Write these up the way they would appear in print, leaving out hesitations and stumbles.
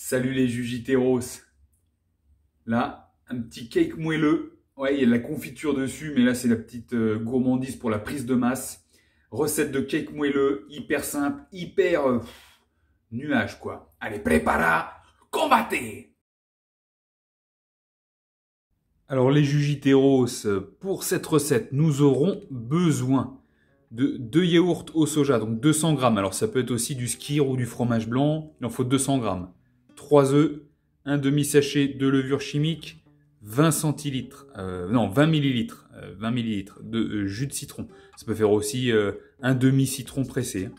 Salut les Jujiteros. Là, un petit cake moelleux. Ouais, il y a de la confiture dessus, mais là, c'est la petite gourmandise pour la prise de masse. Recette de cake moelleux, hyper simple, hyper nuage, quoi. Allez, prépara, combattez! Alors, les Jujiteros, pour cette recette, nous aurons besoin de 2 yaourts au soja, donc 200 grammes. Alors, ça peut être aussi du skyr ou du fromage blanc. Il en faut 200 grammes. 3 œufs, un demi-sachet de levure chimique, 20 centilitres, 20 millilitres, 20 millilitres de jus de citron. Ça peut faire aussi un demi-citron pressé.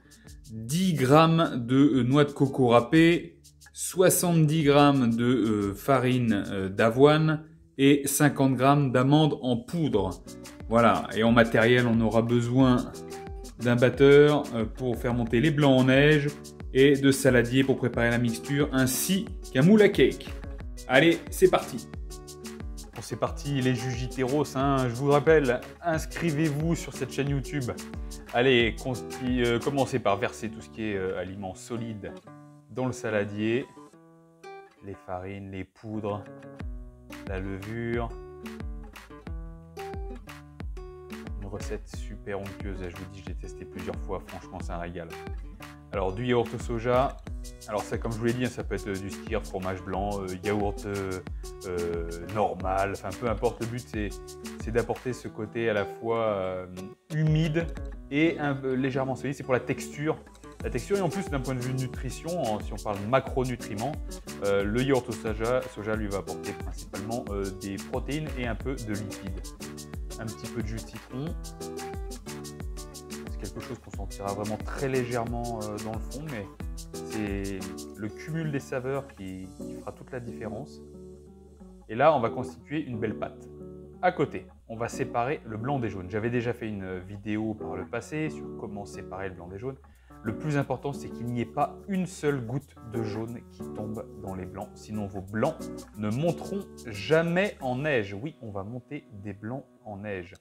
10 grammes de noix de coco râpée, 70 grammes de farine d'avoine et 50 grammes d'amandes en poudre. Voilà, et en matériel, on aura besoin d'un batteur pour faire monter les blancs en neige et de saladier pour préparer la mixture, ainsi qu'un moule à cake. Allez, c'est parti! Bon, c'est parti les Jujiteros, hein. Je vous rappelle, inscrivez-vous sur cette chaîne YouTube. Allez, commencez par verser tout ce qui est aliments solides dans le saladier. Les farines, les poudres, la levure. Une recette super onctueuse, je vous dis, je l'ai testé plusieurs fois, franchement c'est un régal. Alors du yaourt au soja, alors ça comme je vous l'ai dit, ça peut être du skyr, fromage blanc, yaourt normal, enfin peu importe, le but c'est d'apporter ce côté à la fois humide et légèrement solide, c'est pour la texture. La texture et en plus d'un point de vue nutrition, si on parle macronutriments, le yaourt au soja lui va apporter principalement des protéines et un peu de lipides. Un petit peu de jus de citron. Quelque chose qu'on sentira vraiment très légèrement dans le fond, mais c'est le cumul des saveurs qui fera toute la différence. Et là, on va constituer une belle pâte. À côté, on va séparer le blanc des jaunes. J'avais déjà fait une vidéo par le passé sur comment séparer le blanc des jaunes. Le plus important, c'est qu'il n'y ait pas une seule goutte de jaune qui tombe dans les blancs. Sinon, vos blancs ne monteront jamais en neige. Oui, on va monter des blancs en neige.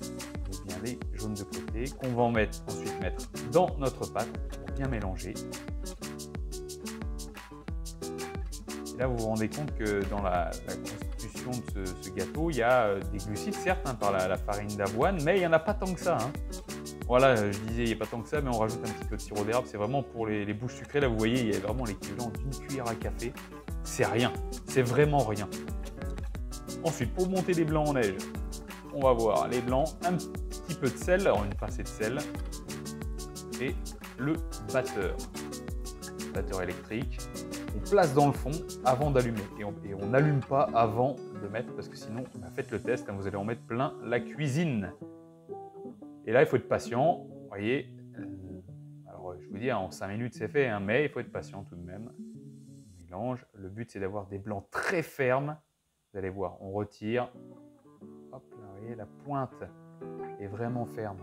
Et bien les jaunes de côté, qu'on va ensuite mettre dans notre pâte pour bien mélanger. Et là, vous vous rendez compte que dans la constitution de ce gâteau, il y a des glucides, certes, hein, par la farine d'avoine, mais il n'y en a pas tant que ça. Hein. Voilà, je disais, il n'y a pas tant que ça, mais on rajoute un petit peu de sirop d'érable. C'est vraiment pour les bouches sucrées. Là, vous voyez, il y a vraiment l'équivalent d'une cuillère à café. C'est rien, c'est vraiment rien. Ensuite, pour monter les blancs en neige, on va voir les blancs, un petit peu de sel, alors une pincée de sel, et le batteur électrique. On place dans le fond avant d'allumer, et on n'allume pas avant de mettre, parce que sinon, faites le test, hein, vous allez en mettre plein la cuisine. Et là, il faut être patient, vous voyez, alors je vous dis, en 5 minutes c'est fait, hein, mais il faut être patient tout de même. On mélange, le but c'est d'avoir des blancs très fermes, vous allez voir, on retire. Hop là, vous voyez, la pointe est vraiment ferme.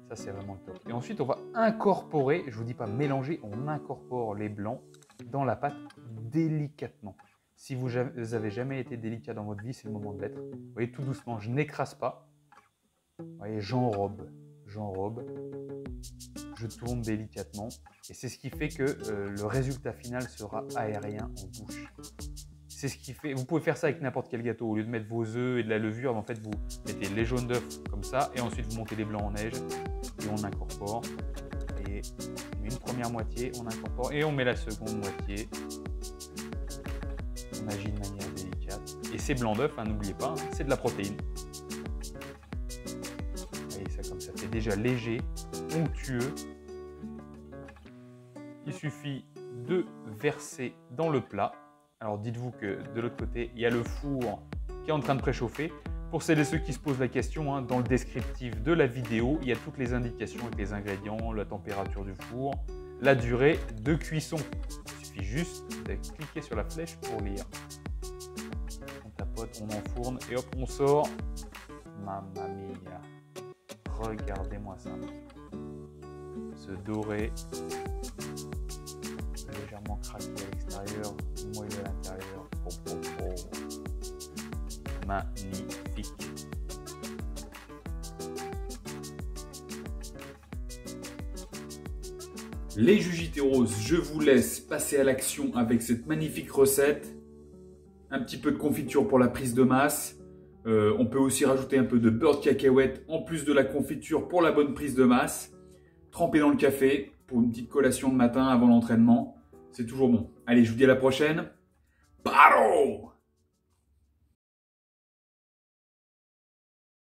Ça, c'est vraiment le top. Et ensuite, on va incorporer, je ne vous dis pas mélanger, on incorpore les blancs dans la pâte délicatement. Si vous avez jamais été délicat dans votre vie, c'est le moment de l'être. Vous voyez, tout doucement, je n'écrase pas. Vous voyez, j'enrobe, je tourne délicatement. Et c'est ce qui fait que le résultat final sera aérien en bouche. C'est ce qui fait. Vous pouvez faire ça avec n'importe quel gâteau. Au lieu de mettre vos œufs et de la levure, en fait, vous mettez les jaunes d'œufs comme ça, et ensuite vous montez les blancs en neige et on incorpore. Et on met une première moitié, on incorpore et on met la seconde moitié. On agit de manière délicate. Et ces blancs d'œufs, hein, n'oubliez pas, hein, c'est de la protéine. Vous voyez ça comme ça, fait déjà léger, onctueux. Il suffit de verser dans le plat. Alors dites-vous que de l'autre côté, il y a le four qui est en train de préchauffer. Pour celles et ceux qui se posent la question, hein, dans le descriptif de la vidéo, il y a toutes les indications avec les ingrédients, la température du four, la durée de cuisson. Il suffit juste de cliquer sur la flèche pour lire. On tapote, on enfourne et hop, on sort. Mamma mia! Regardez-moi ça. Ce doré, légèrement craqué à l'extérieur, moelleux à l'intérieur. Magnifique. Les Jujiteros, je vous laisse passer à l'action avec cette magnifique recette. Un petit peu de confiture pour la prise de masse. On peut aussi rajouter un peu de beurre de cacahuète en plus de la confiture pour la bonne prise de masse. Trempé dans le café pour une petite collation de matin avant l'entraînement. C'est toujours bon. Allez, je vous dis à la prochaine. Paro!